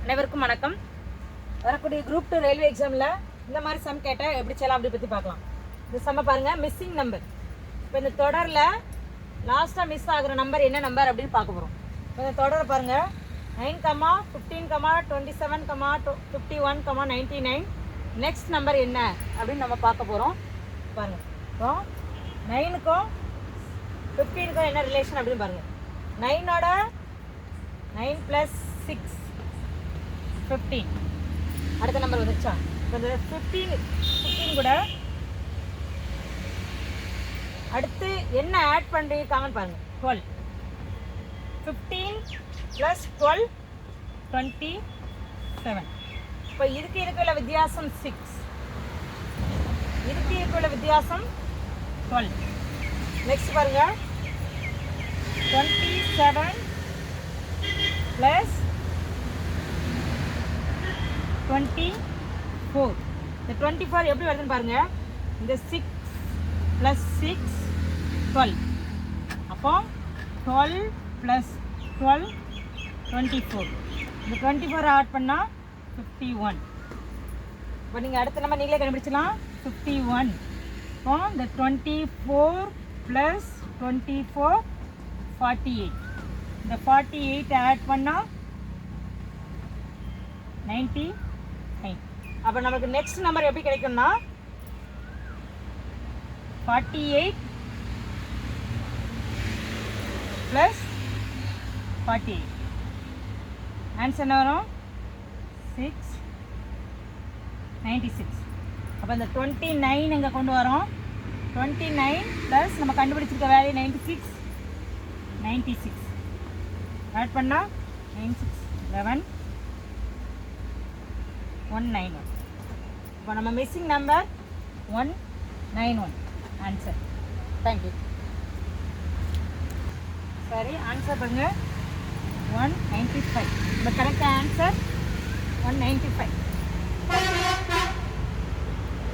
அனைவருக்கும் வணக்கம். வரக்கூடிய குரூப் 2 ரயில்வே எக்ஸாமில் இந்த மாதிரி சம் கேட்டால் எப்படி செய்யலாம் அப்படி பற்றி பார்க்கலாம். இந்த சம்மை பாருங்கள், மிஸ்ஸிங் நம்பர். இப்போ இந்த தொடரில் லாஸ்ட்டாக மிஸ் ஆகிற நம்பர் என்ன நம்பர் அப்படின்னு பார்க்க போகிறோம். இப்போ இந்த தொடரை பாருங்கள், 9, 15, 27, 51, 99. நெக்ஸ்ட் நம்பர் என்ன அப்படின்னு நம்ம பார்க்க போகிறோம். பாருங்கள், இப்போ 9க்கும் 15க்கும் என்ன ரிலேஷன் அப்படின்னு பாருங்கள். 9ஓட 9 + 6 15. அடுத்த நம்பர் வந்துச்சா? இப்போ இந்த 15 கூட அடுத்து என்ன ஆட் பண்ணிருக்காங்கன்னு பாருங்கள். 12. 15 + 12 27. இப்போ இதுக்கு உள்ள வித்தியாசம் 6, இதுக்கு உள்ள வித்தியாசம் 12. நெக்ஸ்ட் பாருங்க, 27 + 24. இந்த 24 எப்படி வருதுன்னு பாருங்க. இந்த 6 + 6 12. அப்போ 12 + 12 24. இந்த 24 ஆட் பண்ணால் 51. இப்போ நீங்கள் அடுத்த நம்பர் நீங்களே கண்டுபிடிச்சலாம், 51. இப்போ இந்த 24 + 24 48. இந்த 48 ஆட் பண்ணால் 99. அப்போ நமக்கு நெக்ஸ்ட் நம்பர் எப்படி கிடைக்கும்னா 48 + 48. ஆன்சர் என்ன வரும்? 96. அப்போ இந்த 29 இங்கே கொண்டு வரோம். 29 + நம்ம கண்டுபிடிச்சிருக்க வேல்யூ 96. ஆட் பண்ணால் 96 11 191. இப்போ நம்ம மிஸ்ஸிங் நம்பர் 191 ஆன்சர். தேங்க்யூ. சரி, ஆன்சர் பண்ணுங்க 195. இப்போ கரெக்டாக ஆன்சர் 195.